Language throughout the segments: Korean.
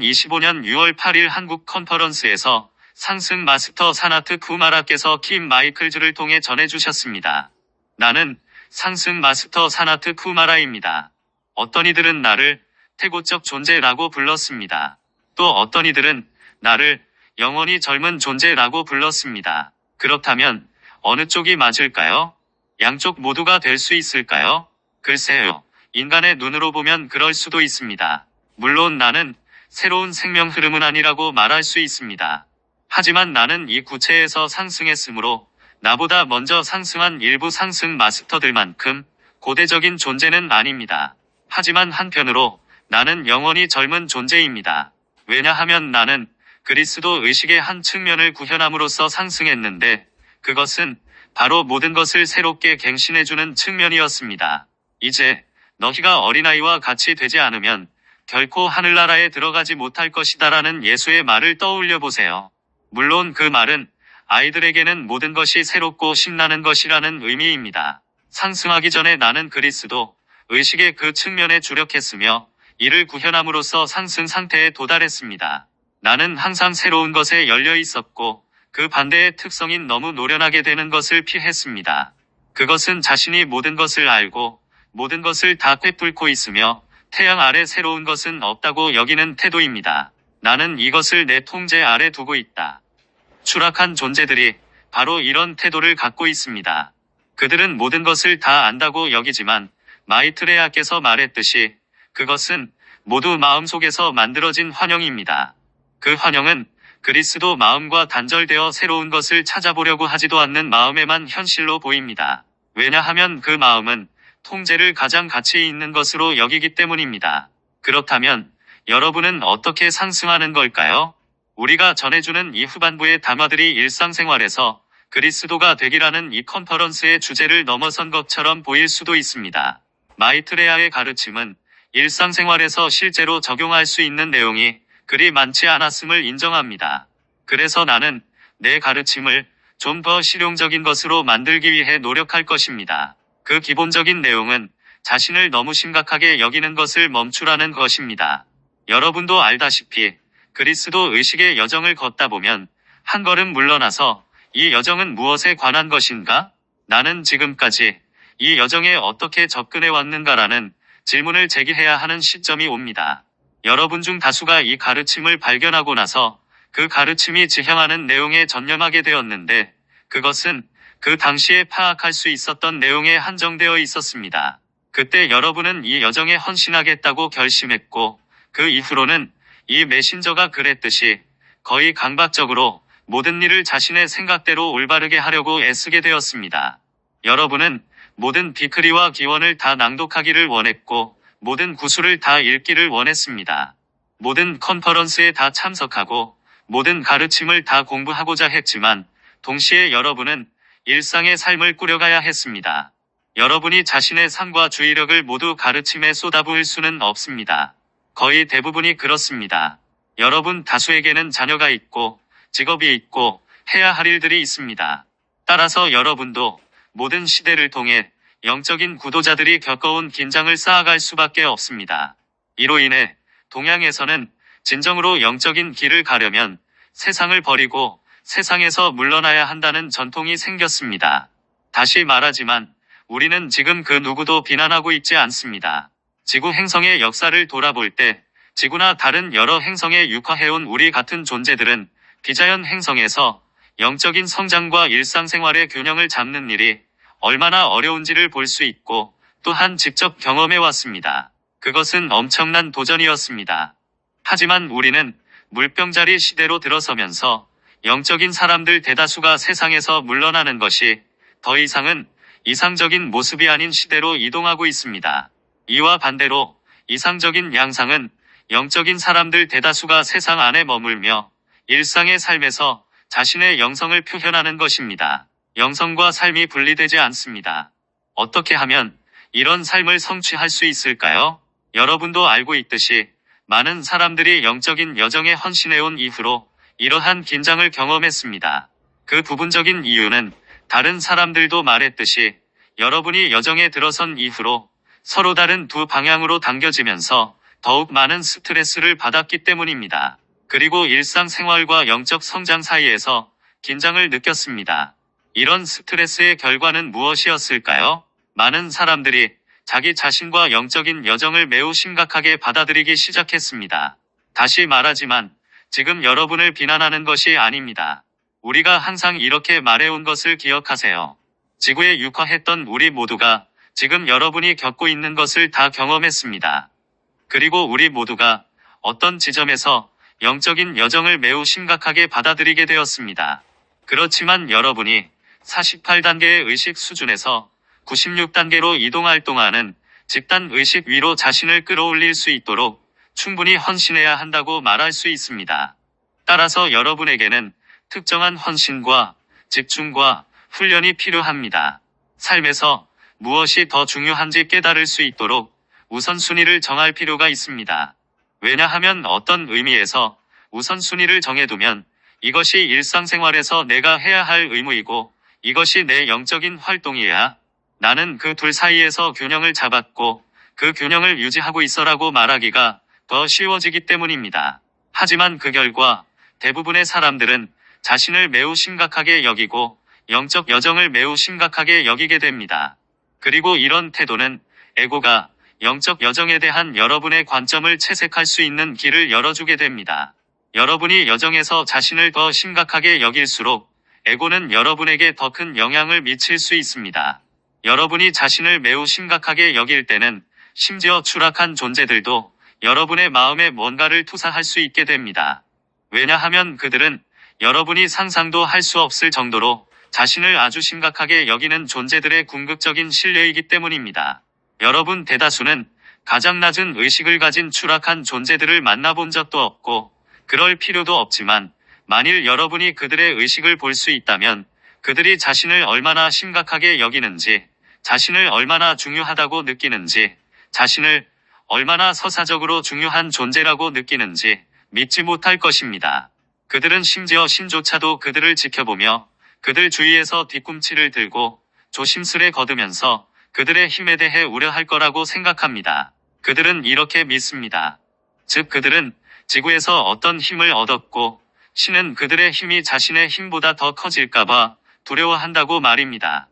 2025년 6월 8일 한국 컨퍼런스에서 상승 마스터 사나트 쿠마라께서 킴 마이클즈를 통해 전해주셨습니다. 나는 상승 마스터 사나트 쿠마라입니다. 어떤 이들은 나를 태고적 존재라고 불렀습니다. 또 어떤 이들은 나를 영원히 젊은 존재라고 불렀습니다. 그렇다면 어느 쪽이 맞을까요? 양쪽 모두가 될 수 있을까요? 글쎄요. 인간의 눈으로 보면 그럴 수도 있습니다. 물론 나는 새로운 생명 흐름은 아니라고 말할 수 있습니다. 하지만 나는 이 구체에서 상승했으므로 나보다 먼저 상승한 일부 상승 마스터들만큼 고대적인 존재는 아닙니다. 하지만 한편으로 나는 영원히 젊은 존재입니다. 왜냐하면 나는 그리스도 의식의 한 측면을 구현함으로써 상승했는데 그것은 바로 모든 것을 새롭게 갱신해주는 측면이었습니다. 이제 너희가 어린아이와 같이 되지 않으면 결코 하늘나라에 들어가지 못할 것이다라는 예수의 말을 떠올려 보세요. 물론 그 말은 아이들에게는 모든 것이 새롭고 신나는 것이라는 의미입니다. 상승하기 전에 나는 그리스도 의식의 그 측면에 주력했으며 이를 구현함으로써 상승 상태에 도달했습니다. 나는 항상 새로운 것에 열려 있었고 그 반대의 특성인 너무 노련하게 되는 것을 피했습니다. 그것은 자신이 모든 것을 알고 모든 것을 다 꿰뚫고 있으며 태양 아래 새로운 것은 없다고 여기는 태도입니다. 나는 이것을 내 통제 아래 두고 있다. 추락한 존재들이 바로 이런 태도를 갖고 있습니다. 그들은 모든 것을 다 안다고 여기지만 마이트레야께서 말했듯이 그것은 모두 마음속에서 만들어진 환영입니다. 그 환영은 그리스도 마음과 단절되어 새로운 것을 찾아보려고 하지도 않는 마음에만 현실로 보입니다. 왜냐하면 그 마음은 통제를 가장 가치 있는 것으로 여기기 때문입니다. 그렇다면 여러분은 어떻게 상승하는 걸까요? 우리가 전해주는 이 후반부의 담화들이 일상생활에서 그리스도가 되기라는 이 컨퍼런스의 주제를 넘어선 것처럼 보일 수도 있습니다. 마이트레야의 가르침은 일상생활에서 실제로 적용할 수 있는 내용이 그리 많지 않았음을 인정합니다. 그래서 나는 내 가르침을 좀 더 실용적인 것으로 만들기 위해 노력할 것입니다. 그 기본적인 내용은 자신을 너무 심각하게 여기는 것을 멈추라는 것입니다. 여러분도 알다시피 그리스도 의식의 여정을 걷다 보면 한 걸음 물러나서 이 여정은 무엇에 관한 것인가? 나는 지금까지 이 여정에 어떻게 접근해 왔는가라는 질문을 제기해야 하는 시점이 옵니다. 여러분 중 다수가 이 가르침을 발견하고 나서 그 가르침이 지향하는 내용에 전념하게 되었는데 그것은 그 당시에 파악할 수 있었던 내용에 한정되어 있었습니다. 그때 여러분은 이 여정에 헌신하겠다고 결심했고 그 이후로는 이 메신저가 그랬듯이 거의 강박적으로 모든 일을 자신의 생각대로 올바르게 하려고 애쓰게 되었습니다. 여러분은 모든 비크리와 기원을 다 낭독하기를 원했고 모든 구술을 다 읽기를 원했습니다. 모든 컨퍼런스에 다 참석하고 모든 가르침을 다 공부하고자 했지만 동시에 여러분은 일상의 삶을 꾸려가야 했습니다. 여러분이 자신의 삶과 주의력을 모두 가르침에 쏟아부을 수는 없습니다. 거의 대부분이 그렇습니다. 여러분 다수에게는 자녀가 있고 직업이 있고 해야 할 일들이 있습니다. 따라서 여러분도 모든 시대를 통해 영적인 구도자들이 겪어온 긴장을 쌓아갈 수밖에 없습니다. 이로 인해 동양에서는 진정으로 영적인 길을 가려면 세상을 버리고 세상에서 물러나야 한다는 전통이 생겼습니다. 다시 말하지만 우리는 지금 그 누구도 비난하고 있지 않습니다. 지구 행성의 역사를 돌아볼 때 지구나 다른 여러 행성에 육화해온 우리 같은 존재들은 비자연 행성에서 영적인 성장과 일상생활의 균형을 잡는 일이 얼마나 어려운지를 볼 수 있고 또한 직접 경험해 왔습니다. 그것은 엄청난 도전이었습니다. 하지만 우리는 물병자리 시대로 들어서면서 영적인 사람들 대다수가 세상에서 물러나는 것이 더 이상은 이상적인 모습이 아닌 시대로 이동하고 있습니다. 이와 반대로 이상적인 양상은 영적인 사람들 대다수가 세상 안에 머물며 일상의 삶에서 자신의 영성을 표현하는 것입니다. 영성과 삶이 분리되지 않습니다. 어떻게 하면 이런 삶을 성취할 수 있을까요? 여러분도 알고 있듯이 많은 사람들이 영적인 여정에 헌신해온 이후로 이러한 긴장을 경험했습니다. 그 부분적인 이유는 다른 사람들도 말했듯이 여러분이 여정에 들어선 이후로 서로 다른 두 방향으로 당겨지면서 더욱 많은 스트레스를 받았기 때문입니다. 그리고 일상생활과 영적 성장 사이에서 긴장을 느꼈습니다. 이런 스트레스의 결과는 무엇이었을까요? 많은 사람들이 자기 자신과 영적인 여정을 매우 심각하게 받아들이기 시작했습니다. 다시 말하지만 지금 여러분을 비난하는 것이 아닙니다. 우리가 항상 이렇게 말해온 것을 기억하세요. 지구에 육화했던 우리 모두가 지금 여러분이 겪고 있는 것을 다 경험했습니다. 그리고 우리 모두가 어떤 지점에서 영적인 여정을 매우 심각하게 받아들이게 되었습니다. 그렇지만 여러분이 48단계의 의식 수준에서 96단계로 이동할 동안은 집단 의식 위로 자신을 끌어올릴 수 있도록 충분히 헌신해야 한다고 말할 수 있습니다. 따라서 여러분에게는 특정한 헌신과 집중과 훈련이 필요합니다. 삶에서 무엇이 더 중요한지 깨달을 수 있도록 우선순위를 정할 필요가 있습니다. 왜냐하면 어떤 의미에서 우선순위를 정해두면 이것이 일상생활에서 내가 해야 할 의무이고 이것이 내 영적인 활동이야. 나는 그 둘 사이에서 균형을 잡았고 그 균형을 유지하고 있어라고 말하기가 더 쉬워지기 때문입니다. 하지만 그 결과 대부분의 사람들은 자신을 매우 심각하게 여기고 영적 여정을 매우 심각하게 여기게 됩니다. 그리고 이런 태도는 에고가 영적 여정에 대한 여러분의 관점을 채색할 수 있는 길을 열어주게 됩니다. 여러분이 여정에서 자신을 더 심각하게 여길수록 에고는 여러분에게 더 큰 영향을 미칠 수 있습니다. 여러분이 자신을 매우 심각하게 여길 때는 심지어 추락한 존재들도 여러분의 마음에 뭔가를 투사할 수 있게 됩니다. 왜냐하면 그들은 여러분이 상상도 할 수 없을 정도로 자신을 아주 심각하게 여기는 존재들의 궁극적인 신뢰이기 때문입니다. 여러분 대다수는 가장 낮은 의식을 가진 추락한 존재들을 만나본 적도 없고 그럴 필요도 없지만 만일 여러분이 그들의 의식을 볼 수 있다면 그들이 자신을 얼마나 심각하게 여기는지, 자신을 얼마나 중요하다고 느끼는지, 자신을 얼마나 서사적으로 중요한 존재라고 느끼는지 믿지 못할 것입니다. 그들은 심지어 신조차도 그들을 지켜보며 그들 주위에서 뒤꿈치를 들고 조심스레 거두면서 그들의 힘에 대해 우려할 거라고 생각합니다. 그들은 이렇게 믿습니다. 즉 그들은 지구에서 어떤 힘을 얻었고 신은 그들의 힘이 자신의 힘보다 더 커질까봐 두려워한다고 말입니다.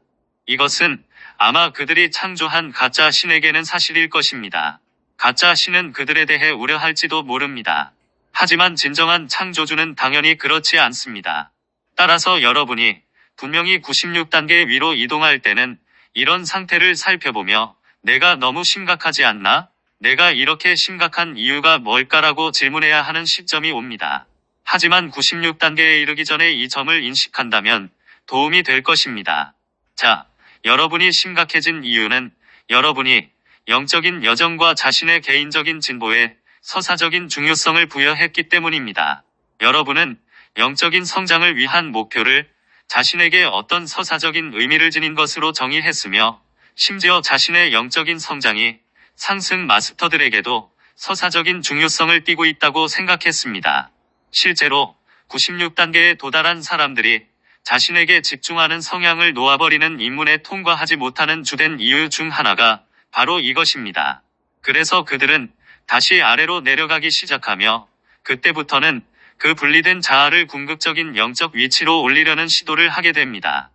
이것은 아마 그들이 창조한 가짜 신에게는 사실일 것입니다. 가짜 신은 그들에 대해 우려할지도 모릅니다. 하지만 진정한 창조주는 당연히 그렇지 않습니다. 따라서 여러분이 분명히 96단계 위로 이동할 때는 이런 상태를 살펴보며 내가 너무 심각하지 않나? 내가 이렇게 심각한 이유가 뭘까라고 질문해야 하는 시점이 옵니다. 하지만 96단계에 이르기 전에 이 점을 인식한다면 도움이 될 것입니다. 자, 여러분이 심각해진 이유는 여러분이 영적인 여정과 자신의 개인적인 진보에 서사적인 중요성을 부여했기 때문입니다. 여러분은 영적인 성장을 위한 목표를 자신에게 어떤 서사적인 의미를 지닌 것으로 정의했으며 심지어 자신의 영적인 성장이 상승 마스터들에게도 서사적인 중요성을 띠고 있다고 생각했습니다. 실제로 96단계에 도달한 사람들이 자신에게 집중하는 성향을 놓아버리는 입문에 통과하지 못하는 주된 이유 중 하나가 바로 이것입니다. 그래서 그들은 다시 아래로 내려가기 시작하며 그때부터는 그 분리된 자아를 궁극적인 영적 위치로 올리려는 시도를 하게 됩니다.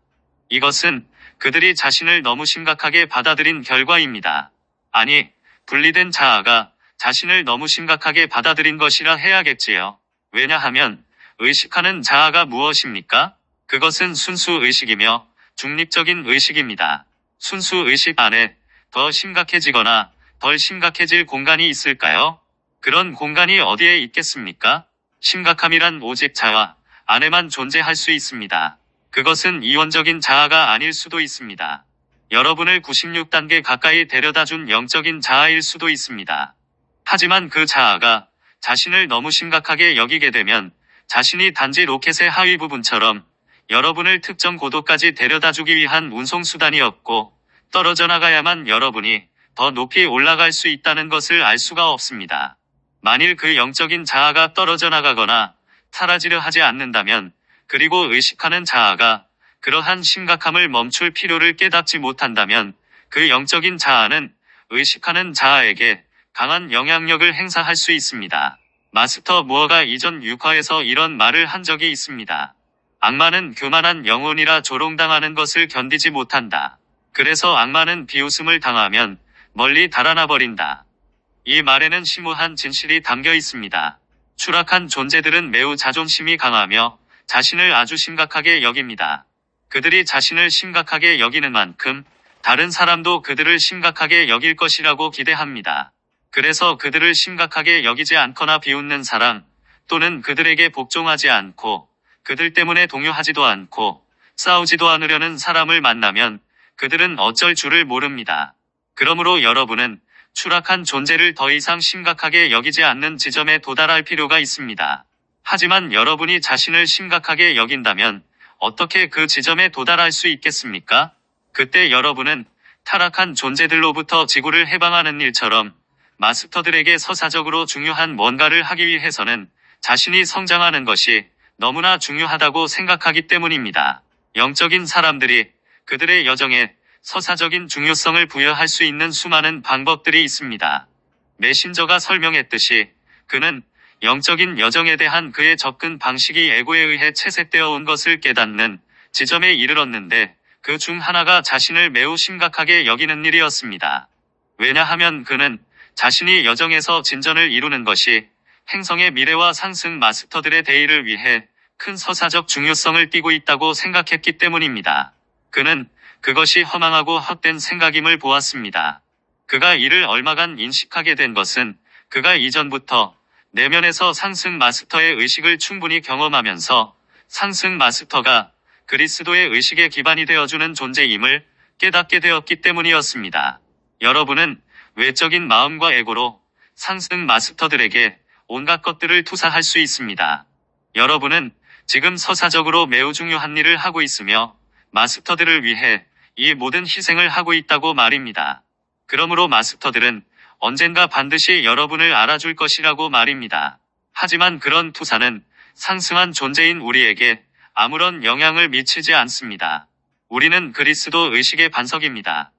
이것은 그들이 자신을 너무 심각하게 받아들인 결과입니다. 아니, 분리된 자아가 자신을 너무 심각하게 받아들인 것이라 해야겠지요. 왜냐하면 의식하는 자아가 무엇입니까? 그것은 순수 의식이며 중립적인 의식입니다. 순수 의식 안에 더 심각해지거나 덜 심각해질 공간이 있을까요? 그런 공간이 어디에 있겠습니까? 심각함이란 오직 자아 안에만 존재할 수 있습니다. 그것은 이원적인 자아가 아닐 수도 있습니다. 여러분을 96단계 가까이 데려다준 영적인 자아일 수도 있습니다. 하지만 그 자아가 자신을 너무 심각하게 여기게 되면 자신이 단지 로켓의 하위 부분처럼 여러분을 특정 고도까지 데려다주기 위한 운송수단이었고 떨어져 나가야만 여러분이 더 높이 올라갈 수 있다는 것을 알 수가 없습니다. 만일 그 영적인 자아가 떨어져 나가거나 사라지려 하지 않는다면 그리고 의식하는 자아가 그러한 심각함을 멈출 필요를 깨닫지 못한다면 그 영적인 자아는 의식하는 자아에게 강한 영향력을 행사할 수 있습니다. 마스터 무어가 이전 6화에서 이런 말을 한 적이 있습니다. 악마는 교만한 영혼이라 조롱당하는 것을 견디지 못한다. 그래서 악마는 비웃음을 당하면 멀리 달아나 버린다. 이 말에는 심오한 진실이 담겨 있습니다. 추락한 존재들은 매우 자존심이 강하며 자신을 아주 심각하게 여깁니다. 그들이 자신을 심각하게 여기는 만큼 다른 사람도 그들을 심각하게 여길 것이라고 기대합니다. 그래서 그들을 심각하게 여기지 않거나 비웃는 사람, 또는 그들에게 복종하지 않고 그들 때문에 동요하지도 않고 싸우지도 않으려는 사람을 만나면 그들은 어쩔 줄을 모릅니다. 그러므로 여러분은 추락한 존재를 더 이상 심각하게 여기지 않는 지점에 도달할 필요가 있습니다. 하지만 여러분이 자신을 심각하게 여긴다면 어떻게 그 지점에 도달할 수 있겠습니까? 그때 여러분은 타락한 존재들로부터 지구를 해방하는 일처럼 마스터들에게 서사적으로 중요한 뭔가를 하기 위해서는 자신이 성장하는 것이 너무나 중요하다고 생각하기 때문입니다. 영적인 사람들이 그들의 여정에 서사적인 중요성을 부여할 수 있는 수많은 방법들이 있습니다. 메신저가 설명했듯이 그는 영적인 여정에 대한 그의 접근 방식이 에고에 의해 채색되어 온 것을 깨닫는 지점에 이르렀는데 그 중 하나가 자신을 매우 심각하게 여기는 일이었습니다. 왜냐하면 그는 자신이 여정에서 진전을 이루는 것이 행성의 미래와 상승 마스터들의 대의를 위해 큰 서사적 중요성을 띠고 있다고 생각했기 때문입니다. 그는 그것이 허망하고 헛된 생각임을 보았습니다. 그가 이를 얼마간 인식하게 된 것은 그가 이전부터 내면에서 상승 마스터의 의식을 충분히 경험하면서 상승 마스터가 그리스도의 의식의 기반이 되어주는 존재임을 깨닫게 되었기 때문이었습니다. 여러분은 외적인 마음과 에고로 상승 마스터들에게 온갖 것들을 투사할 수 있습니다. 여러분은 지금 서사적으로 매우 중요한 일을 하고 있으며 마스터들을 위해 이 모든 희생을 하고 있다고 말입니다. 그러므로 마스터들은 언젠가 반드시 여러분을 알아줄 것이라고 말입니다. 하지만 그런 투사는 상승한 존재인 우리에게 아무런 영향을 미치지 않습니다. 우리는 그리스도 의식의 반석입니다.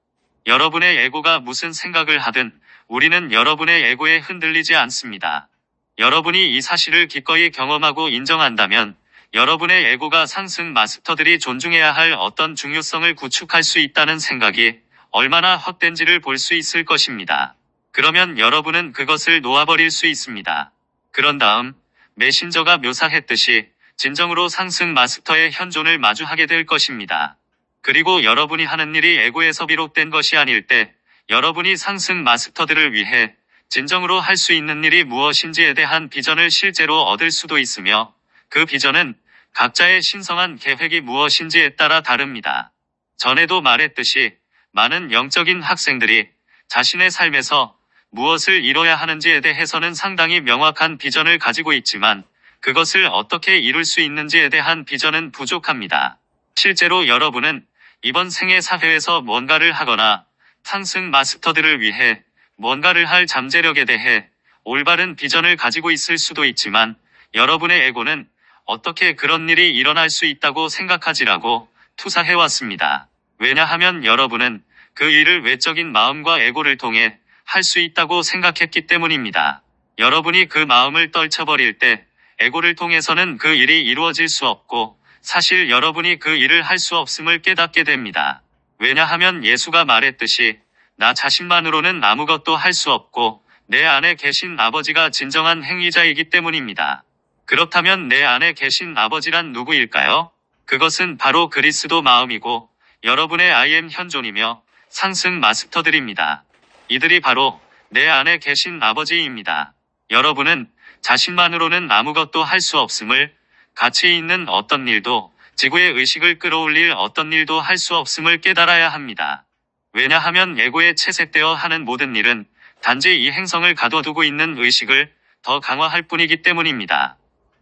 여러분의 에고가 무슨 생각을 하든 우리는 여러분의 에고에 흔들리지 않습니다. 여러분이 이 사실을 기꺼이 경험하고 인정한다면 여러분의 에고가 상승 마스터들이 존중해야 할 어떤 중요성을 구축할 수 있다는 생각이 얼마나 헛된지를 볼 수 있을 것입니다. 그러면 여러분은 그것을 놓아버릴 수 있습니다. 그런 다음 메신저가 묘사했듯이 진정으로 상승 마스터의 현존을 마주하게 될 것입니다. 그리고 여러분이 하는 일이 에고에서 비롯된 것이 아닐 때 여러분이 상승 마스터들을 위해 진정으로 할 수 있는 일이 무엇인지에 대한 비전을 실제로 얻을 수도 있으며 그 비전은 각자의 신성한 계획이 무엇인지에 따라 다릅니다. 전에도 말했듯이 많은 영적인 학생들이 자신의 삶에서 무엇을 이뤄야 하는지에 대해서는 상당히 명확한 비전을 가지고 있지만 그것을 어떻게 이룰 수 있는지에 대한 비전은 부족합니다. 실제로 여러분은 이번 생애 사회에서 뭔가를 하거나 상승 마스터들을 위해 뭔가를 할 잠재력에 대해 올바른 비전을 가지고 있을 수도 있지만 여러분의 에고는 어떻게 그런 일이 일어날 수 있다고 생각하지라고 투사해왔습니다. 왜냐하면 여러분은 그 일을 외적인 마음과 에고를 통해 할 수 있다고 생각했기 때문입니다. 여러분이 그 마음을 떨쳐버릴 때 에고를 통해서는 그 일이 이루어질 수 없고 사실 여러분이 그 일을 할 수 없음을 깨닫게 됩니다. 왜냐하면 예수가 말했듯이 나 자신만으로는 아무것도 할 수 없고 내 안에 계신 아버지가 진정한 행위자이기 때문입니다. 그렇다면 내 안에 계신 아버지란 누구일까요? 그것은 바로 그리스도 마음이고 여러분의 IM 현존이며 상승 마스터들입니다. 이들이 바로 내 안에 계신 아버지입니다. 여러분은 자신만으로는 아무것도 할 수 없음을, 가치 있는 어떤 일도, 지구의 의식을 끌어올릴 어떤 일도 할 수 없음을 깨달아야 합니다. 왜냐하면 에고에 채색되어 하는 모든 일은 단지 이 행성을 가둬두고 있는 의식을 더 강화할 뿐이기 때문입니다.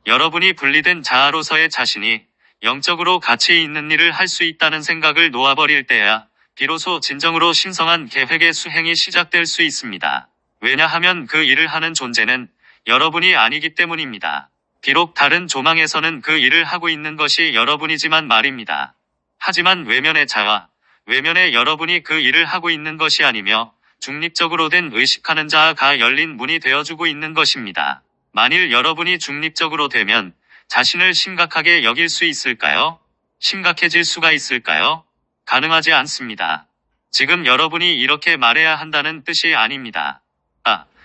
여러분이 분리된 자아로서의 자신이 영적으로 가치 있는 일을 할 수 있다는 생각을 놓아버릴 때야 비로소 진정으로 신성한 계획의 수행이 시작될 수 있습니다. 왜냐하면 그 일을 하는 존재는 여러분이 아니기 때문입니다. 비록 다른 조망에서는 그 일을 하고 있는 것이 여러분이지만 말입니다. 하지만 외면의 자와 외면의 여러분이 그 일을 하고 있는 것이 아니며 중립적으로 된 의식하는 자가 열린 문이 되어주고 있는 것입니다. 만일 여러분이 중립적으로 되면 자신을 심각하게 여길 수 있을까요? 심각해질 수가 있을까요? 가능하지 않습니다. 지금 여러분이 이렇게 말해야 한다는 뜻이 아닙니다.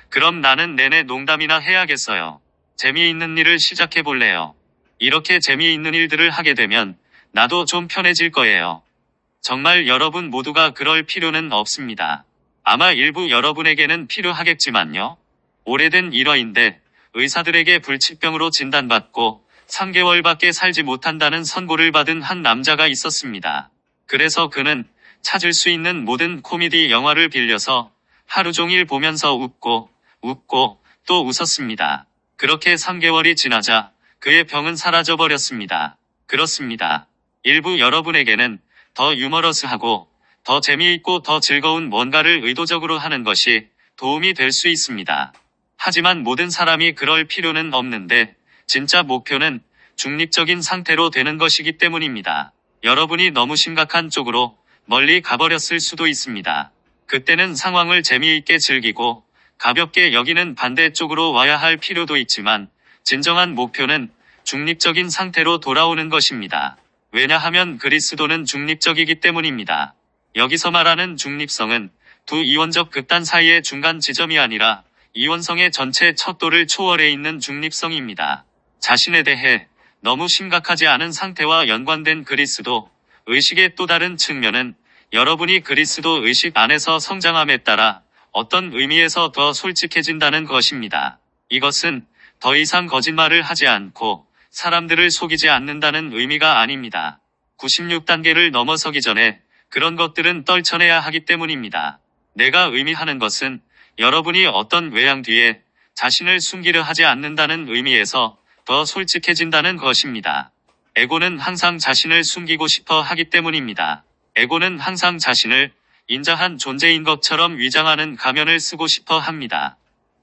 그럼 나는 내내 농담이나 해야겠어요. 재미있는 일을 시작해 볼래요. 이렇게 재미있는 일들을 하게 되면 나도 좀 편해질 거예요. 정말 여러분 모두가 그럴 필요는 없습니다. 아마 일부 여러분에게는 필요하겠지만요. 오래된 일화인데 의사들에게 불치병으로 진단받고 3개월밖에 살지 못한다는 선고를 받은 한 남자가 있었습니다. 그래서 그는 찾을 수 있는 모든 코미디 영화를 빌려서 하루 종일 보면서 웃고 또 웃었습니다. 그렇게 3개월이 지나자 그의 병은 사라져버렸습니다. 그렇습니다. 일부 여러분에게는 더 유머러스하고 더 재미있고 더 즐거운 뭔가를 의도적으로 하는 것이 도움이 될 수 있습니다. 하지만 모든 사람이 그럴 필요는 없는데 진짜 목표는 중립적인 상태로 되는 것이기 때문입니다. 여러분이 너무 심각한 쪽으로 멀리 가버렸을 수도 있습니다. 그때는 상황을 재미있게 즐기고 가볍게 여기는 반대쪽으로 와야 할 필요도 있지만 진정한 목표는 중립적인 상태로 돌아오는 것입니다. 왜냐하면 그리스도는 중립적이기 때문입니다. 여기서 말하는 중립성은 두 이원적 극단 사이의 중간 지점이 아니라 이원성의 전체 척도를 초월해 있는 중립성입니다. 자신에 대해 너무 심각하지 않은 상태와 연관된 그리스도 의식의 또 다른 측면은 여러분이 그리스도 의식 안에서 성장함에 따라 어떤 의미에서 더 솔직해진다는 것입니다. 이것은 더 이상 거짓말을 하지 않고 사람들을 속이지 않는다는 의미가 아닙니다. 96단계를 넘어서기 전에 그런 것들은 떨쳐내야 하기 때문입니다. 내가 의미하는 것은 여러분이 어떤 외양 뒤에 자신을 숨기려 하지 않는다는 의미에서 더 솔직해진다는 것입니다. 에고는 항상 자신을 숨기고 싶어 하기 때문입니다. 에고는 항상 자신을 인자한 존재인 것처럼 위장하는 가면을 쓰고 싶어 합니다.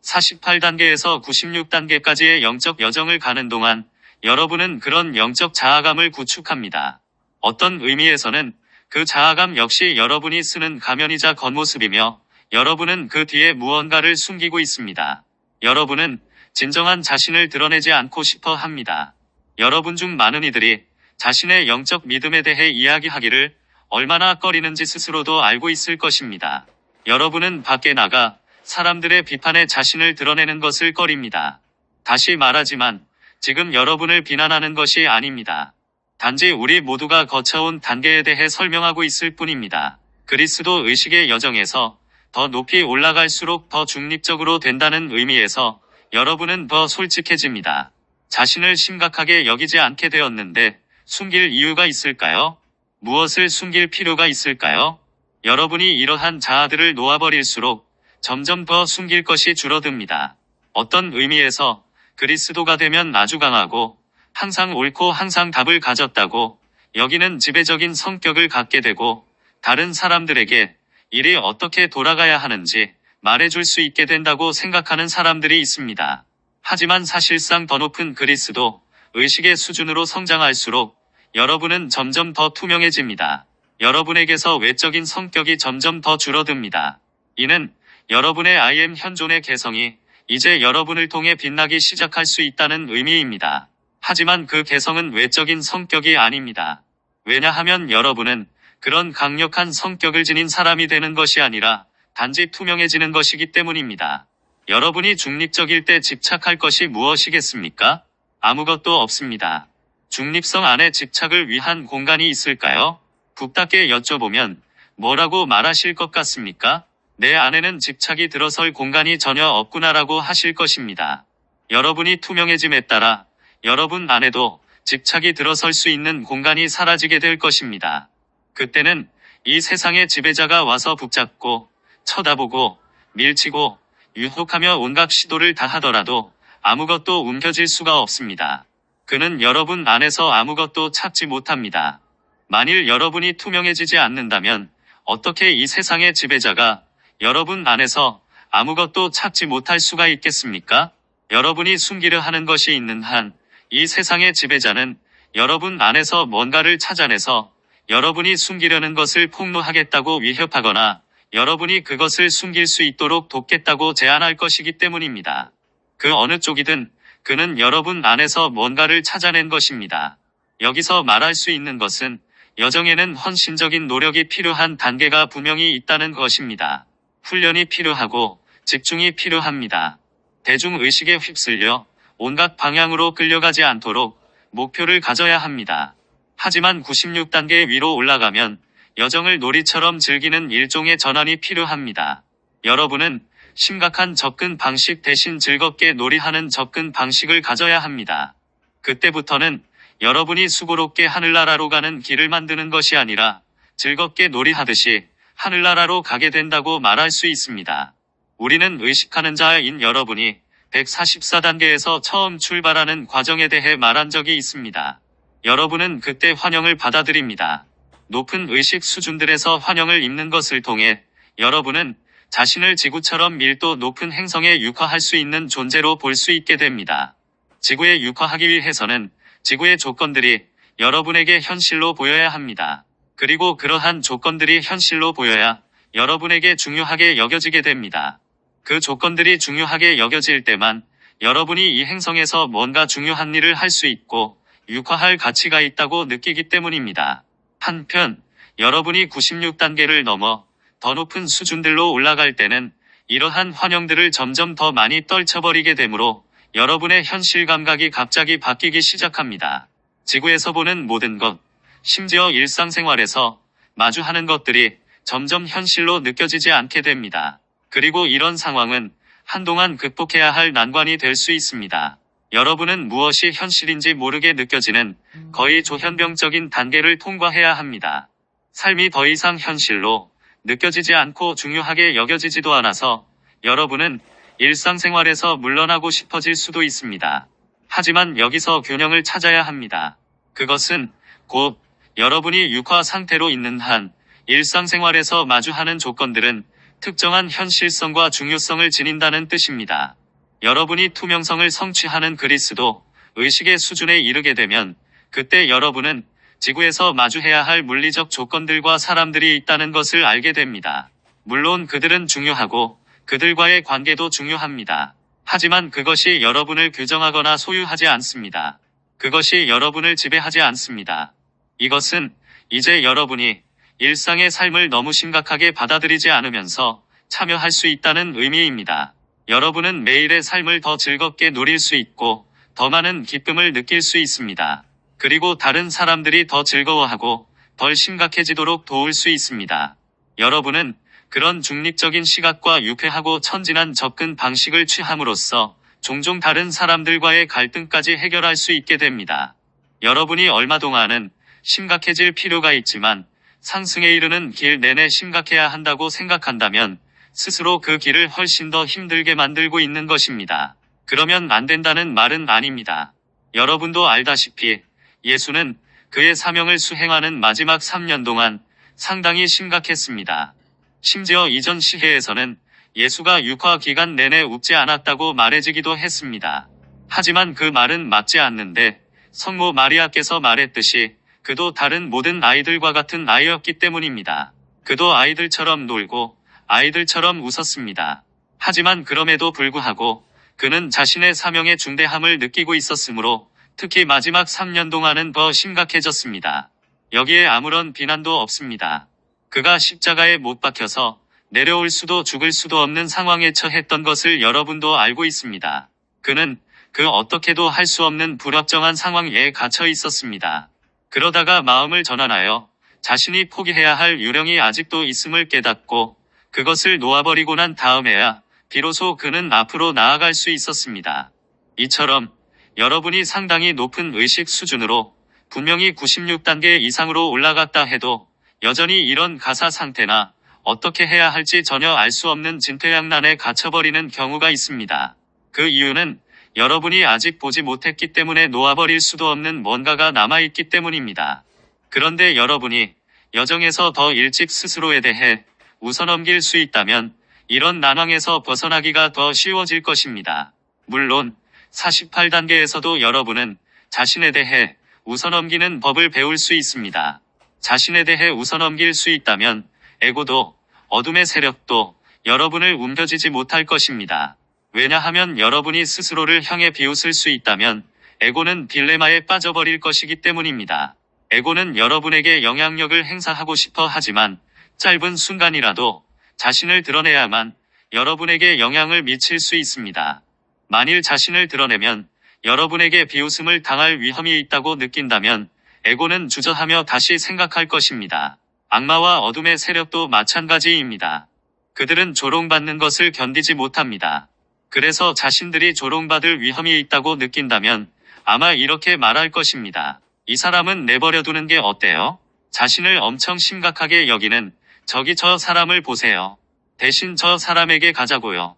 48단계에서 96단계까지의 영적 여정을 가는 동안 여러분은 그런 영적 자아감을 구축합니다. 어떤 의미에서는 그 자아감 역시 여러분이 쓰는 가면이자 겉모습이며 여러분은 그 뒤에 무언가를 숨기고 있습니다. 여러분은 진정한 자신을 드러내지 않고 싶어 합니다. 여러분 중 많은 이들이 자신의 영적 믿음에 대해 이야기하기를 얼마나 꺼리는지 스스로도 알고 있을 것입니다. 여러분은 밖에 나가 사람들의 비판에 자신을 드러내는 것을 꺼립니다. 다시 말하지만 지금 여러분을 비난하는 것이 아닙니다. 단지 우리 모두가 거쳐온 단계에 대해 설명하고 있을 뿐입니다. 그리스도 의식의 여정에서 더 높이 올라갈수록 더 중립적으로 된다는 의미에서 여러분은 더 솔직해집니다. 자신을 심각하게 여기지 않게 되었는데 숨길 이유가 있을까요? 무엇을 숨길 필요가 있을까요? 여러분이 이러한 자아들을 놓아버릴수록 점점 더 숨길 것이 줄어듭니다. 어떤 의미에서 그리스도가 되면 아주 강하고 항상 옳고 항상 답을 가졌다고 여기는 지배적인 성격을 갖게 되고 다른 사람들에게 일이 어떻게 돌아가야 하는지 말해줄 수 있게 된다고 생각하는 사람들이 있습니다. 하지만 사실상 더 높은 그리스도 의식의 수준으로 성장할수록 여러분은 점점 더 투명해집니다. 여러분에게서 외적인 성격이 점점 더 줄어듭니다. 이는 여러분의 I am 현존의 개성이 이제 여러분을 통해 빛나기 시작할 수 있다는 의미입니다. 하지만 그 개성은 외적인 성격이 아닙니다. 왜냐하면 여러분은 그런 강력한 성격을 지닌 사람이 되는 것이 아니라 단지 투명해지는 것이기 때문입니다. 여러분이 중립적일 때 집착할 것이 무엇이겠습니까? 아무것도 없습니다. 중립성 안에 집착을 위한 공간이 있을까요? 북답게 여쭤보면 뭐라고 말하실 것 같습니까? 내 안에는 집착이 들어설 공간이 전혀 없구나라고 하실 것입니다. 여러분이 투명해짐에 따라 여러분 안에도 집착이 들어설 수 있는 공간이 사라지게 될 것입니다. 그때는 이 세상의 지배자가 와서 붙잡고 쳐다보고 밀치고 유혹하며 온갖 시도를 다 하더라도 아무것도 움켜질 수가 없습니다. 그는 여러분 안에서 아무것도 찾지 못합니다. 만일 여러분이 투명해지지 않는다면 어떻게 이 세상의 지배자가 여러분 안에서 아무것도 찾지 못할 수가 있겠습니까? 여러분이 숨기려 하는 것이 있는 한 이 세상의 지배자는 여러분 안에서 뭔가를 찾아내서 여러분이 숨기려는 것을 폭로하겠다고 위협하거나 여러분이 그것을 숨길 수 있도록 돕겠다고 제안할 것이기 때문입니다. 그 어느 쪽이든 그는 여러분 안에서 뭔가를 찾아낸 것입니다. 여기서 말할 수 있는 것은 여정에는 헌신적인 노력이 필요한 단계가 분명히 있다는 것입니다. 훈련이 필요하고 집중이 필요합니다. 대중의식에 휩쓸려 온갖 방향으로 끌려가지 않도록 목표를 가져야 합니다. 하지만 96단계 위로 올라가면 여정을 놀이처럼 즐기는 일종의 전환이 필요합니다. 여러분은 심각한 접근 방식 대신 즐겁게 놀이하는 접근 방식을 가져야 합니다. 그때부터는 여러분이 수고롭게 하늘나라로 가는 길을 만드는 것이 아니라 즐겁게 놀이하듯이 하늘나라로 가게 된다고 말할 수 있습니다. 우리는 의식하는 자인 여러분이 144단계에서 처음 출발하는 과정에 대해 말한 적이 있습니다. 여러분은 그때 환영을 받아들입니다. 높은 의식 수준들에서 환영을 입는 것을 통해 여러분은 자신을 지구처럼 밀도 높은 행성에 육화할 수 있는 존재로 볼 수 있게 됩니다. 지구에 육화하기 위해서는 지구의 조건들이 여러분에게 현실로 보여야 합니다. 그리고 그러한 조건들이 현실로 보여야 여러분에게 중요하게 여겨지게 됩니다. 그 조건들이 중요하게 여겨질 때만 여러분이 이 행성에서 뭔가 중요한 일을 할 수 있고 육화할 가치가 있다고 느끼기 때문입니다. 한편 여러분이 96단계를 넘어 더 높은 수준들로 올라갈 때는 이러한 환영들을 점점 더 많이 떨쳐버리게 되므로 여러분의 현실 감각이 갑자기 바뀌기 시작합니다. 지구에서 보는 모든 것, 심지어 일상생활에서 마주하는 것들이 점점 현실로 느껴지지 않게 됩니다. 그리고 이런 상황은 한동안 극복해야 할 난관이 될 수 있습니다. 여러분은 무엇이 현실인지 모르게 느껴지는 거의 조현병적인 단계를 통과해야 합니다. 삶이 더 이상 현실로 느껴지지 않고 중요하게 여겨지지도 않아서 여러분은 일상생활에서 물러나고 싶어질 수도 있습니다. 하지만 여기서 균형을 찾아야 합니다. 그것은 곧 여러분이 육화 상태로 있는 한 일상생활에서 마주하는 조건들은 특정한 현실성과 중요성을 지닌다는 뜻입니다. 여러분이 투명성을 성취하는 그리스도 의식의 수준에 이르게 되면 그때 여러분은 지구에서 마주해야 할 물리적 조건들과 사람들이 있다는 것을 알게 됩니다. 물론 그들은 중요하고 그들과의 관계도 중요합니다. 하지만 그것이 여러분을 규정하거나 소유하지 않습니다. 그것이 여러분을 지배하지 않습니다. 이것은 이제 여러분이 일상의 삶을 너무 심각하게 받아들이지 않으면서 참여할 수 있다는 의미입니다. 여러분은 매일의 삶을 더 즐겁게 누릴 수 있고 더 많은 기쁨을 느낄 수 있습니다. 그리고 다른 사람들이 더 즐거워하고 덜 심각해지도록 도울 수 있습니다. 여러분은 그런 중립적인 시각과 유쾌하고 천진한 접근 방식을 취함으로써 종종 다른 사람들과의 갈등까지 해결할 수 있게 됩니다. 여러분이 얼마 동안은 심각해질 필요가 있지만 상승에 이르는 길 내내 심각해야 한다고 생각한다면 스스로 그 길을 훨씬 더 힘들게 만들고 있는 것입니다. 그러면 안 된다는 말은 아닙니다. 여러분도 알다시피 예수는 그의 사명을 수행하는 마지막 3년 동안 상당히 심각했습니다. 심지어 이전 시해에서는 예수가 육화 기간 내내 웃지 않았다고 말해지기도 했습니다. 하지만 그 말은 맞지 않는데 성모 마리아께서 말했듯이 그도 다른 모든 아이들과 같은 아이였기 때문입니다. 그도 아이들처럼 놀고 아이들처럼 웃었습니다. 하지만 그럼에도 불구하고 그는 자신의 사명의 중대함을 느끼고 있었으므로 특히 마지막 3년 동안은 더 심각해졌습니다. 여기에 아무런 비난도 없습니다. 그가 십자가에 못 박혀서 내려올 수도 죽을 수도 없는 상황에 처했던 것을 여러분도 알고 있습니다. 그는 그 어떻게도 할 수 없는 불확정한 상황에 갇혀 있었습니다. 그러다가 마음을 전환하여 자신이 포기해야 할 유령이 아직도 있음을 깨닫고 그것을 놓아버리고 난 다음에야 비로소 그는 앞으로 나아갈 수 있었습니다. 이처럼 여러분이 상당히 높은 의식 수준으로 분명히 96단계 이상으로 올라갔다 해도 여전히 이런 가사 상태나 어떻게 해야 할지 전혀 알 수 없는 진퇴양난에 갇혀버리는 경우가 있습니다. 그 이유는 여러분이 아직 보지 못했기 때문에 놓아버릴 수도 없는 뭔가가 남아있기 때문입니다. 그런데 여러분이 여정에서 더 일찍 스스로에 대해 웃어넘길 수 있다면 이런 난황에서 벗어나기가 더 쉬워질 것입니다. 물론 48단계에서도 여러분은 자신에 대해 웃어넘기는 법을 배울 수 있습니다. 자신에 대해 웃어넘길 수 있다면 에고도 어둠의 세력도 여러분을 움켜쥐지 못할 것입니다. 왜냐하면 여러분이 스스로를 향해 비웃을 수 있다면 에고는 딜레마에 빠져버릴 것이기 때문입니다. 에고는 여러분에게 영향력을 행사하고 싶어 하지만 짧은 순간이라도 자신을 드러내야만 여러분에게 영향을 미칠 수 있습니다. 만일 자신을 드러내면 여러분에게 비웃음을 당할 위험이 있다고 느낀다면 에고는 주저하며 다시 생각할 것입니다. 악마와 어둠의 세력도 마찬가지입니다. 그들은 조롱받는 것을 견디지 못합니다. 그래서 자신들이 조롱받을 위험이 있다고 느낀다면 아마 이렇게 말할 것입니다. 이 사람은 내버려두는 게 어때요? 자신을 엄청 심각하게 여기는 저기 저 사람을 보세요. 대신 저 사람에게 가자고요.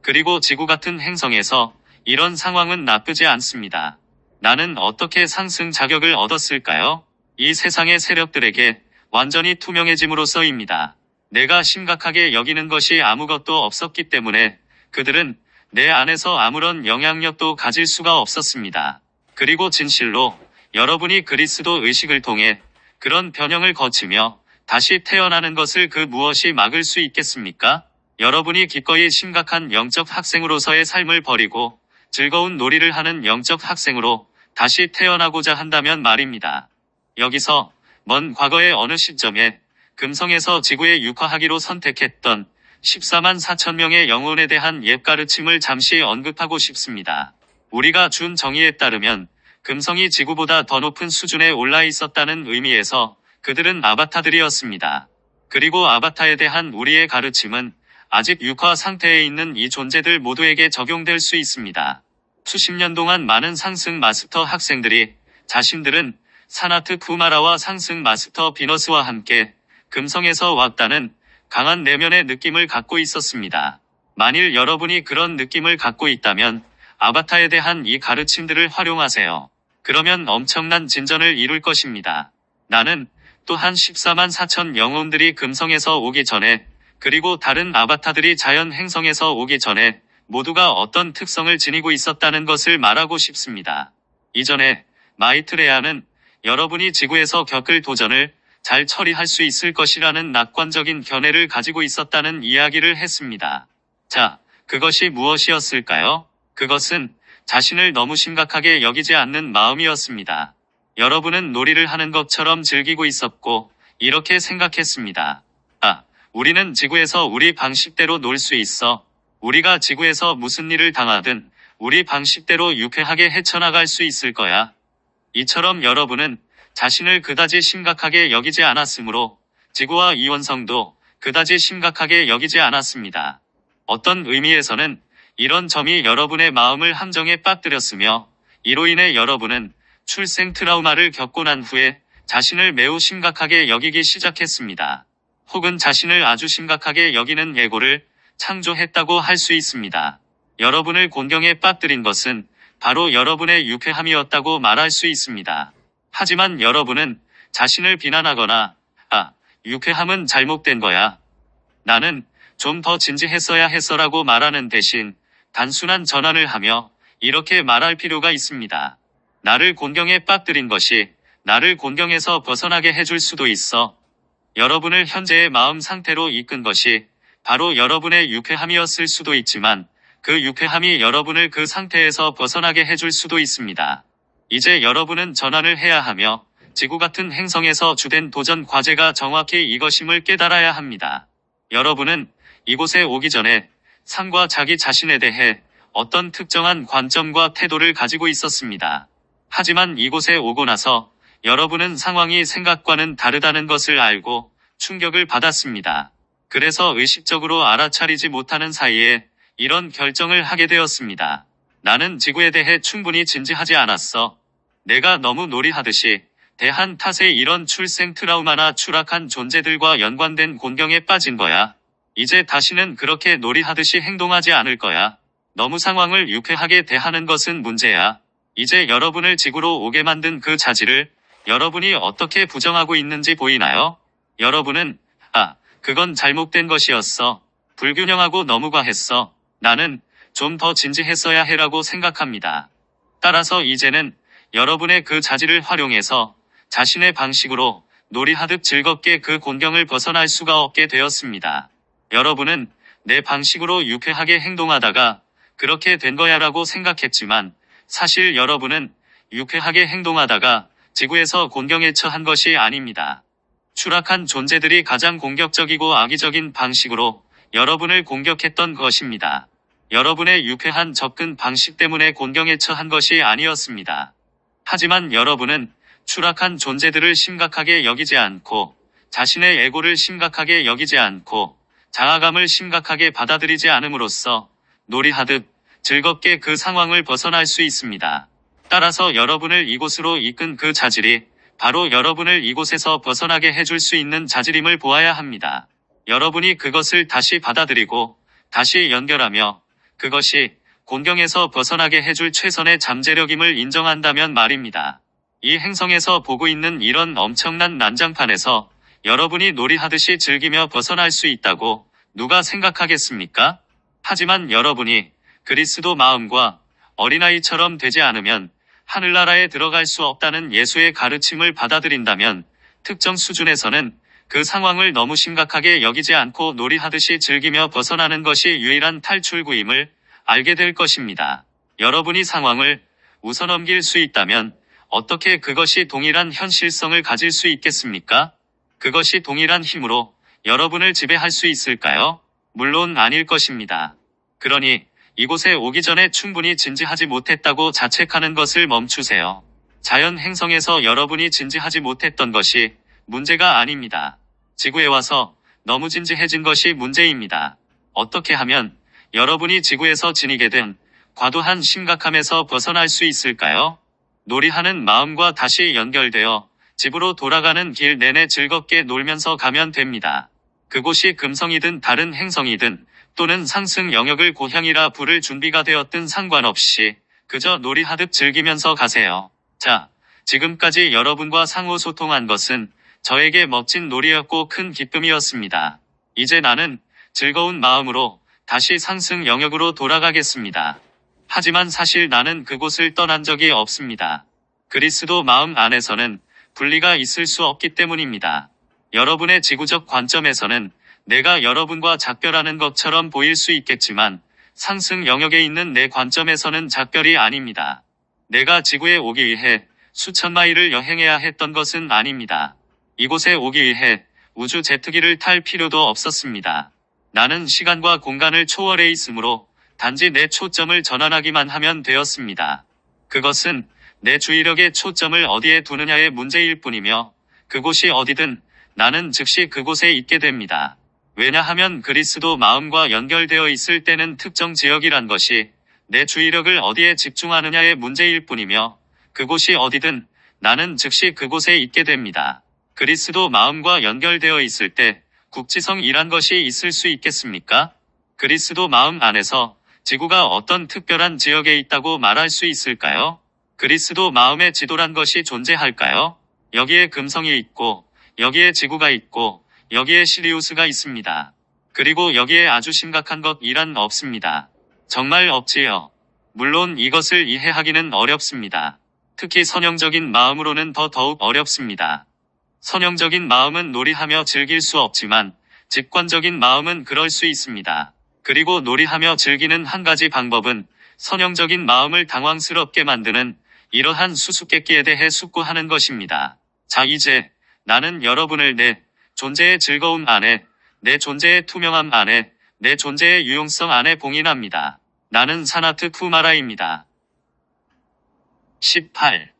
그리고 지구 같은 행성에서 이런 상황은 나쁘지 않습니다. 나는 어떻게 상승 자격을 얻었을까요? 이 세상의 세력들에게 완전히 투명해짐으로써입니다. 내가 심각하게 여기는 것이 아무것도 없었기 때문에 그들은 내 안에서 아무런 영향력도 가질 수가 없었습니다. 그리고 진실로 여러분이 그리스도 의식을 통해 그런 변형을 거치며 다시 태어나는 것을 그 무엇이 막을 수 있겠습니까? 여러분이 기꺼이 심각한 영적 학생으로서의 삶을 버리고 즐거운 놀이를 하는 영적 학생으로 다시 태어나고자 한다면 말입니다. 여기서 먼 과거의 어느 시점에 금성에서 지구에 육화하기로 선택했던 14만 4천 명의 영혼에 대한 옛 가르침을 잠시 언급하고 싶습니다. 우리가 준 정의에 따르면 금성이 지구보다 더 높은 수준에 올라 있었다는 의미에서 그들은 아바타들이었습니다. 그리고 아바타에 대한 우리의 가르침은 아직 육화 상태에 있는 이 존재들 모두에게 적용될 수 있습니다. 수십 년 동안 많은 상승 마스터 학생들이 자신들은 사나트 쿠마라와 상승 마스터 비너스와 함께 금성에서 왔다는 강한 내면의 느낌을 갖고 있었습니다. 만일 여러분이 그런 느낌을 갖고 있다면 아바타에 대한 이 가르침들을 활용하세요. 그러면 엄청난 진전을 이룰 것입니다. 나는 또한 14만 4천 영혼들이 금성에서 오기 전에 그리고 다른 아바타들이 자연 행성에서 오기 전에 모두가 어떤 특성을 지니고 있었다는 것을 말하고 싶습니다. 이전에 마이트레아는 여러분이 지구에서 겪을 도전을 잘 처리할 수 있을 것이라는 낙관적인 견해를 가지고 있었다는 이야기를 했습니다. 자, 그것이 무엇이었을까요? 그것은 자신을 너무 심각하게 여기지 않는 마음이었습니다. 여러분은 놀이를 하는 것처럼 즐기고 있었고 이렇게 생각했습니다. 우리는 지구에서 우리 방식대로 놀 수 있어. 우리가 지구에서 무슨 일을 당하든 우리 방식대로 유쾌하게 헤쳐나갈 수 있을 거야. 이처럼 여러분은 자신을 그다지 심각하게 여기지 않았으므로 지구와 이원성도 그다지 심각하게 여기지 않았습니다. 어떤 의미에서는 이런 점이 여러분의 마음을 함정에 빠뜨렸으며 이로 인해 여러분은 출생 트라우마를 겪고 난 후에 자신을 매우 심각하게 여기기 시작했습니다. 혹은 자신을 아주 심각하게 여기는 예고를 창조했다고 할 수 있습니다. 여러분을 곤경에 빠뜨린 것은 바로 여러분의 유쾌함이었다고 말할 수 있습니다. 하지만 여러분은 자신을 비난하거나 유쾌함은 잘못된 거야. 나는 좀 더 진지했어야 했어라고 말하는 대신 단순한 전환을 하며 이렇게 말할 필요가 있습니다. 나를 곤경에 빠뜨린 것이 나를 곤경에서 벗어나게 해줄 수도 있어. 여러분을 현재의 마음 상태로 이끈 것이 바로 여러분의 유쾌함이었을 수도 있지만 그 유쾌함이 여러분을 그 상태에서 벗어나게 해줄 수도 있습니다. 이제 여러분은 전환을 해야 하며 지구 같은 행성에서 주된 도전 과제가 정확히 이것임을 깨달아야 합니다. 여러분은 이곳에 오기 전에 삶과 자기 자신에 대해 어떤 특정한 관점과 태도를 가지고 있었습니다. 하지만 이곳에 오고 나서 여러분은 상황이 생각과는 다르다는 것을 알고 충격을 받았습니다. 그래서 의식적으로 알아차리지 못하는 사이에 이런 결정을 하게 되었습니다. 나는 지구에 대해 충분히 진지하지 않았어. 내가 너무 놀이하듯이 대한 탓에 이런 출생 트라우마나 추락한 존재들과 연관된 곤경에 빠진 거야. 이제 다시는 그렇게 놀이하듯이 행동하지 않을 거야. 너무 상황을 유쾌하게 대하는 것은 문제야. 이제 여러분을 지구로 오게 만든 그 자질을 여러분이 어떻게 부정하고 있는지 보이나요? 여러분은 그건 잘못된 것이었어. 불균형하고 너무 과했어. 나는 좀 더 진지했어야 해라고 생각합니다. 따라서 이제는 여러분의 그 자질을 활용해서 자신의 방식으로 놀이하듯 즐겁게 그 곤경을 벗어날 수가 없게 되었습니다. 여러분은 내 방식으로 유쾌하게 행동하다가 그렇게 된 거야라고 생각했지만 사실 여러분은 유쾌하게 행동하다가 지구에서 곤경에 처한 것이 아닙니다. 추락한 존재들이 가장 공격적이고 악의적인 방식으로 여러분을 공격했던 것입니다. 여러분의 유쾌한 접근 방식 때문에 곤경에 처한 것이 아니었습니다. 하지만 여러분은 추락한 존재들을 심각하게 여기지 않고 자신의 에고를 심각하게 여기지 않고 자아감을 심각하게 받아들이지 않음으로써 놀이하듯 즐겁게 그 상황을 벗어날 수 있습니다. 따라서 여러분을 이곳으로 이끈 그 자질이 바로 여러분을 이곳에서 벗어나게 해줄 수 있는 자질임을 보아야 합니다. 여러분이 그것을 다시 받아들이고 다시 연결하며 그것이 곤경에서 벗어나게 해줄 최선의 잠재력임을 인정한다면 말입니다. 이 행성에서 보고 있는 이런 엄청난 난장판에서 여러분이 놀이하듯이 즐기며 벗어날 수 있다고 누가 생각하겠습니까? 하지만 여러분이 그리스도 마음과 어린아이처럼 되지 않으면 하늘나라에 들어갈 수 없다는 예수의 가르침을 받아들인다면 특정 수준에서는 그 상황을 너무 심각하게 여기지 않고 놀이하듯이 즐기며 벗어나는 것이 유일한 탈출구임을 알게 될 것입니다. 여러분이 상황을 웃어넘길 수 있다면 어떻게 그것이 동일한 현실성을 가질 수 있겠습니까? 그것이 동일한 힘으로 여러분을 지배할 수 있을까요? 물론 아닐 것입니다. 그러니 이곳에 오기 전에 충분히 진지하지 못했다고 자책하는 것을 멈추세요. 자연 행성에서 여러분이 진지하지 못했던 것이 문제가 아닙니다. 지구에 와서 너무 진지해진 것이 문제입니다. 어떻게 하면 여러분이 지구에서 지니게 된 과도한 심각함에서 벗어날 수 있을까요? 놀이하는 마음과 다시 연결되어 집으로 돌아가는 길 내내 즐겁게 놀면서 가면 됩니다. 그곳이 금성이든 다른 행성이든 또는 상승 영역을 고향이라 부를 준비가 되었든 상관없이 그저 놀이하듯 즐기면서 가세요. 자, 지금까지 여러분과 상호 소통한 것은 저에게 멋진 놀이였고 큰 기쁨이었습니다. 이제 나는 즐거운 마음으로 다시 상승 영역으로 돌아가겠습니다. 하지만 사실 나는 그곳을 떠난 적이 없습니다. 그리스도 마음 안에서는 분리가 있을 수 없기 때문입니다. 여러분의 지구적 관점에서는 내가 여러분과 작별하는 것처럼 보일 수 있겠지만 상승 영역에 있는 내 관점에서는 작별이 아닙니다. 내가 지구에 오기 위해 수천 마일을 여행해야 했던 것은 아닙니다. 이곳에 오기 위해 우주 제트기를 탈 필요도 없었습니다. 나는 시간과 공간을 초월해 있으므로 단지 내 초점을 전환하기만 하면 되었습니다. 그것은 내 주의력의 초점을 어디에 두느냐의 문제일 뿐이며 그곳이 어디든 나는 즉시 그곳에 있게 됩니다. 왜냐하면 그리스도 마음과 연결되어 있을 때는 특정 지역이란 것이 내 주의력을 어디에 집중하느냐의 문제일 뿐이며 그곳이 어디든 나는 즉시 그곳에 있게 됩니다. 그리스도 마음과 연결되어 있을 때 국지성이란 것이 있을 수 있겠습니까? 그리스도 마음 안에서 지구가 어떤 특별한 지역에 있다고 말할 수 있을까요? 그리스도 마음의 지도란 것이 존재할까요? 여기에 금성이 있고 여기에 지구가 있고 여기에 시리우스가 있습니다. 그리고 여기에 아주 심각한 것이란 없습니다. 정말 없지요. 물론 이것을 이해하기는 어렵습니다. 특히 선형적인 마음으로는 더더욱 어렵습니다. 선형적인 마음은 놀이하며 즐길 수 없지만 직관적인 마음은 그럴 수 있습니다. 그리고 놀이하며 즐기는 한 가지 방법은 선형적인 마음을 당황스럽게 만드는 이러한 수수께끼에 대해 숙고하는 것입니다. 자, 이제 나는 여러분을 내 존재의 즐거움 안에, 내 존재의 투명함 안에, 내 존재의 유용성 안에 봉인합니다. 나는 사나트 쿠마라입니다. 18.